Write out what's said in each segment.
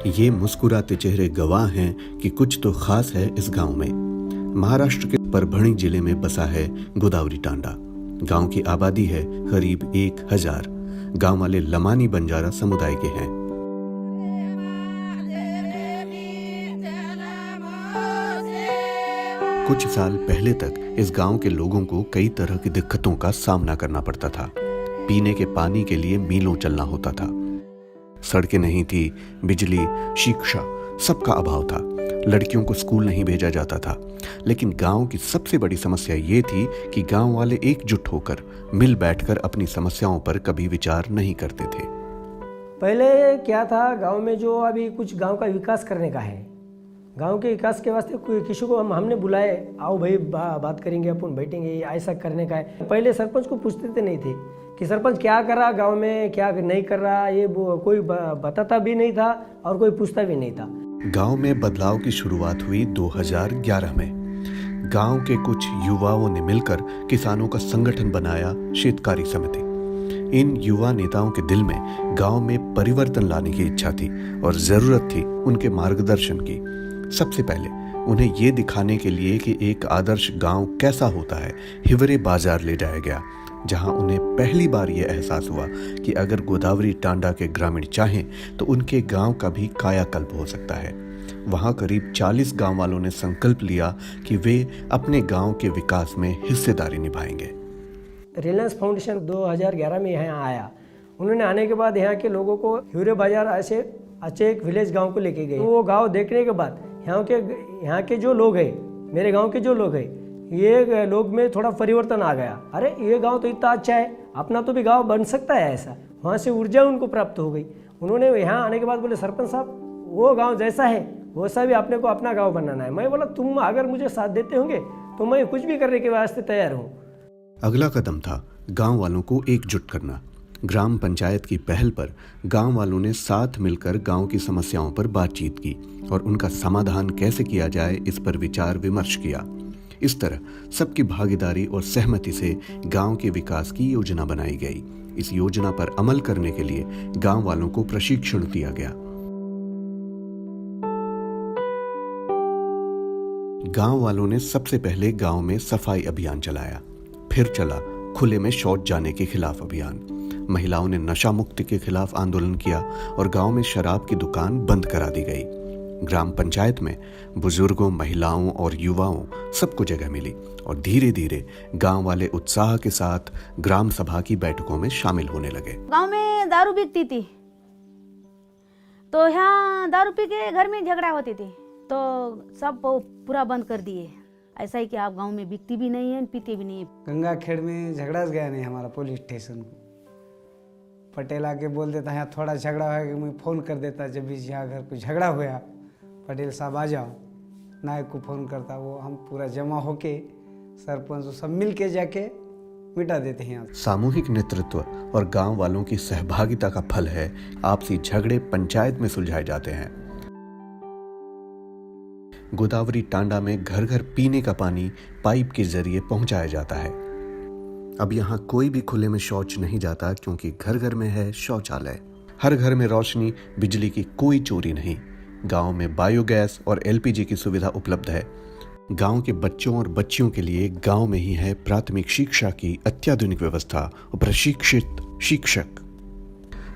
ये मुस्कुराते चेहरे गवाह हैं कि कुछ तो खास है इस गांव में। महाराष्ट्र के परभणी जिले में बसा है गोदावरी टांडा। गांव की आबादी है करीब 1000। गांव वाले लमानी बंजारा समुदाय के हैं। कुछ साल पहले तक इस गांव के लोगों को कई तरह की दिक्कतों का सामना करना पड़ता था। पीने के पानी के लिए मीलों चलना होता था। सड़कें नहीं थी, बिजली, शिक्षा सबका अभाव था। लड़कियों को स्कूल नहीं भेजा जाता था। लेकिन गांव की सबसे बड़ी समस्या ये थी कि गांव वाले एकजुट होकर मिल बैठकर अपनी समस्याओं पर कभी विचार नहीं करते थे। पहले क्या था, गांव में जो अभी कुछ गांव का विकास करने का है, गांव के विकास के वास्ते किसी को हमने बुलाए, आओ भाई बात करेंगे, अपन बैठेंगे, ऐसा करने का है। पहले सरपंच को पूछते थे नहीं थे कि सरपंच क्या कर रहा गांव में, क्या नहीं कर रहा, ये कोई बताता भी नहीं था और कोई पूछता भी नहीं था। गांव में बदलाव की शुरुआत हुई 2011 में। गांव के कुछ युवाओं ने मिलकर किसानों का संगठन बनाया, शेतकारी समिति। इन युवा नेताओं के दिल में गांव में परिवर्तन लाने की इच्छा थी और जरूरत थी उनके मार्गदर्शन की। सबसे पहले उन्हें ये दिखाने के लिए कि एक आदर्श गांव कैसा होता है, हिवरे बाजार ले जाया गया, जहां उन्हें पहली बार यह एहसास हुआ कि अगर गोदावरी टांडा के ग्रामीण चाहें तो उनके गांव का भी कायाकल्प हो सकता है। वहां करीब 40 गांव वालों ने संकल्प लिया कि वे अपने गांव के विकास में हिस्सेदारी निभाएंगे। रिलायंस फाउंडेशन 2011 में यहाँ आया। उन्होंने आने के बाद यहाँ के लोगों को हिवरे बाजार ऐसे अच्छे एक विलेज गांव को लेके गए। तो वो गांव देखने के बाद यहाँ के जो लोग हैं, मेरे गांव के जो लोग हैं, ये लोग में थोड़ा परिवर्तन आ गया। अरे ये गांव तो इतना अच्छा है, अपना तो भी गांव बन सकता है ऐसा। वहाँ से ऊर्जा उनको प्राप्त हो गई। उन्होंने यहाँ आने के बाद बोले, सरपंच साहब वो गांव जैसा है वैसा भी अपने को अपना गांव बनाना है। मैं बोला, तुम अगर मुझे साथ देते होंगे तो मैं कुछ भी करने के वास्ते तैयार हूँ। अगला कदम था गांव वालों को एकजुट करना। ग्राम पंचायत की पहल पर गांव वालों ने साथ मिलकर गांव की समस्याओं पर बातचीत की और उनका समाधान कैसे किया जाए इस पर विचार विमर्श किया। इस तरह सबकी भागीदारी और सहमति से गांव के विकास की योजना बनाई गई। इस योजना पर अमल करने के लिए गांव वालों को प्रशिक्षण दिया गया। गांव वालों ने सबसे पहले गांव में सफाई अभियान चलाया। फिर चला खुले में शौच जाने के खिलाफ अभियान। महिलाओं ने नशा मुक्ति के खिलाफ आंदोलन किया और गांव में शराब की दुकान बंद करा दी गई। ग्राम पंचायत में बुजुर्गों, महिलाओं और युवाओं सबको जगह मिली और धीरे धीरे गांव वाले उत्साह के साथ ग्राम सभा की बैठकों में शामिल होने लगे। गांव में दारू बिकती थी, तो यहाँ दारू पी के घर में झगड़ा होती थी, तो सब पूरा बंद कर दिए। ऐसा ही कि आप गांव में बिकती भी नहीं है, पीती भी नहीं है। गंगा खेड़ में झगड़ा गया नहीं हमारा पुलिस स्टेशन को। पटेल आके बोल देता है यहाँ थोड़ा झगड़ा है, मैं फ़ोन कर देता जब भी यहाँ घर कोई झगड़ा हुआ, पटेल साहब आ जाओ। नायक को फ़ोन करता, वो हम पूरा जमा होके सरपंच सब मिल के जाके मिटा देते हैं। सामूहिक नेतृत्व और गांव वालों की सहभागिता का फल है आपसी झगड़े पंचायत में सुलझाए जाते हैं। गोदावरी टांडा में घर घर पीने का पानी पाइप के जरिए पहुंचाया जाता है। अब यहाँ कोई भी खुले में शौच नहीं जाता क्योंकि घर घर में है शौचालय। हर घर में रोशनी, बिजली की कोई चोरी नहीं। गांव में बायोगैस और एलपीजी की सुविधा उपलब्ध है। गांव के बच्चों और बच्चियों के लिए गांव में ही है प्राथमिक शिक्षा की अत्याधुनिक व्यवस्था और प्रशिक्षित शिक्षक।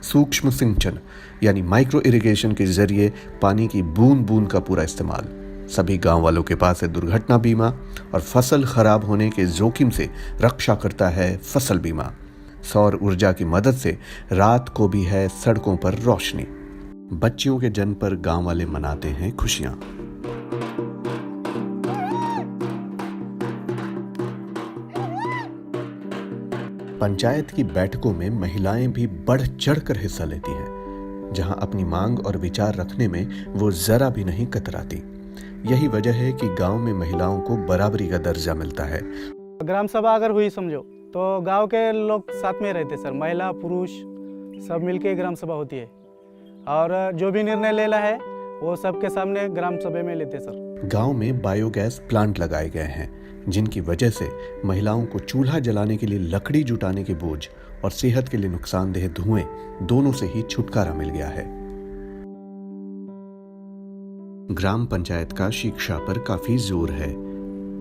सूक्ष्म सिंचन यानी माइक्रो इरिगेशन के जरिए पानी की बूंद बूंद का पूरा इस्तेमाल। सभी गांव वालों के पास है दुर्घटना बीमा और फसल खराब होने के जोखिम से रक्षा करता है फसल बीमा। सौर ऊर्जा की मदद से रात को भी है सड़कों पर रोशनी। बच्चियों के जन्म पर गांव वाले मनाते हैं खुशियां। पंचायत की बैठकों में महिलाएं भी बढ़ चढ़कर हिस्सा लेती हैं। जहां अपनी मांग और विचार रखने में वो जरा भी नहीं कतराती। यही वजह है कि गांव में महिलाओं को बराबरी का दर्जा मिलता है। ग्राम सभा अगर हुई समझो तो गांव के लोग साथ में रहते सर, महिला पुरुष सब मिलके ग्राम सभा होती है और जो भी निर्णय लेना है वो सबके सामने ग्राम सभा में लेते सर। गांव में बायोगैस प्लांट लगाए गए हैं जिनकी वजह से महिलाओं को चूल्हा जलाने के लिए लकड़ी जुटाने के बोझ और सेहत के लिए नुकसानदेह धुएं दोनों से ही छुटकारा मिल गया है। ग्राम पंचायत का शिक्षा पर काफी जोर है।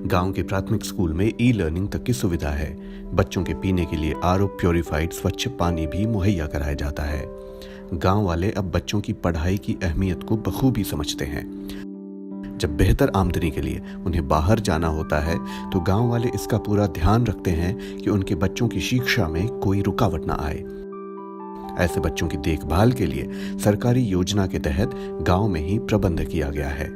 गांव के प्राथमिक स्कूल में ई लर्निंग तक की सुविधा है। बच्चों के पीने के लिए आरओ प्योरीफाइड स्वच्छ पानी भी मुहैया कराया जाता है। गांव वाले अब बच्चों की पढ़ाई की अहमियत को बखूबी समझते हैं। जब बेहतर आमदनी के लिए उन्हें बाहर जाना होता है तो गांव वाले इसका पूरा ध्यान रखते हैं कि उनके बच्चों की शिक्षा में कोई रुकावट ना आए। ऐसे बच्चों की देखभाल के लिए सरकारी योजना के तहत गांव में ही प्रबंध किया गया है।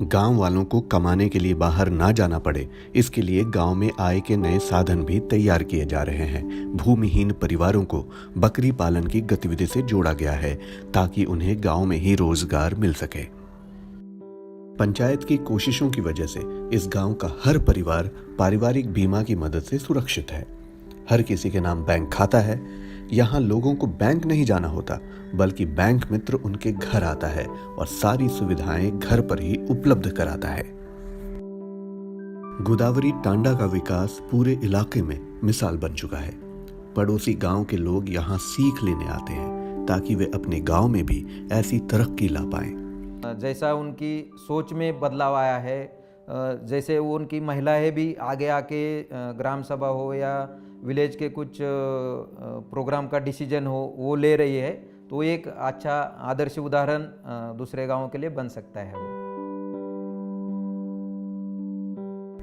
गांव वालों को कमाने के लिए बाहर ना जाना पड़े, इसके लिए गांव में आय के नए साधन भी तैयार किए जा रहे हैं। भूमिहीन परिवारों को बकरी पालन की गतिविधि से जोड़ा गया है ताकि उन्हें गांव में ही रोजगार मिल सके। पंचायत की कोशिशों की वजह से इस गांव का हर परिवार पारिवारिक बीमा की मदद से सुरक्षित है। हर किसी के नाम बैंक खाता है। यहाँ लोगों को बैंक नहीं जाना होता, बल्कि बैंक मित्र उनके घर आता है और सारी सुविधाएं घर पर ही उपलब्ध कराता है। गोदावरी टांडा का विकास पूरे इलाके में मिसाल बन चुका है। पड़ोसी गांव के लोग यहाँ सीख लेने आते हैं ताकि वे अपने गांव में भी ऐसी तरक्की ला पाएं। जैसा उनकी सोच में बदलाव आया है, जैसे वो उनकी महिलाएं भी आगे आके ग्राम सभा हो या विलेज के कुछ प्रोग्राम का डिसीजन हो वो ले रही है, तो एक अच्छा आदर्श उदाहरण दूसरे गांवों के लिए बन सकता है। वो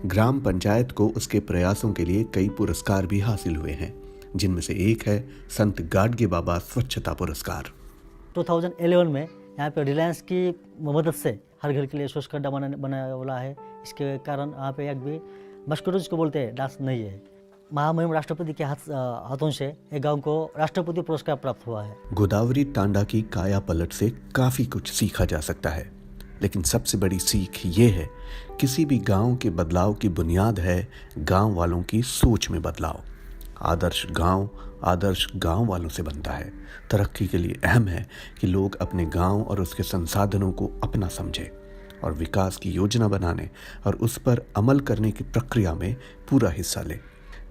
ग्राम पंचायत को उसके प्रयासों के लिए कई पुरस्कार भी हासिल हुए हैं, जिनमें से एक है संत गाडगे बाबा स्वच्छता पुरस्कार। 2011 में यहाँ पे रिलायंस की मदद से हर घर के लिए स्वच्छ गड्ढा बनाया वाला है। इसके कारण यहाँ पे एक भी मस्किटो जिसको बोलते हैं डांस नहीं है। महामहिम राष्ट्रपति के हाथों से एक गांव को राष्ट्रपति पुरस्कार प्राप्त हुआ है। गोदावरी टांडा की काया पलट से काफी कुछ सीखा जा सकता है, लेकिन सबसे बड़ी सीख ये है, किसी भी गांव के बदलाव की बुनियाद है गांव वालों की सोच में बदलाव। आदर्श गांव वालों से बनता है। तरक्की के लिए अहम है कि लोग अपने गांव और उसके संसाधनों को अपना समझें और विकास की योजना बनाने और उस पर अमल करने की प्रक्रिया में पूरा हिस्सा लें।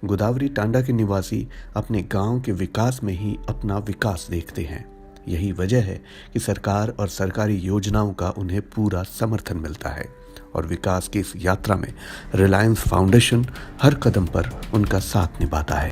गोदावरी टांडा के निवासी अपने गांव के विकास में ही अपना विकास देखते हैं। यही वजह है कि सरकार और सरकारी योजनाओं का उन्हें पूरा समर्थन मिलता है और विकास की इस यात्रा में रिलायंस फाउंडेशन हर कदम पर उनका साथ निभाता है।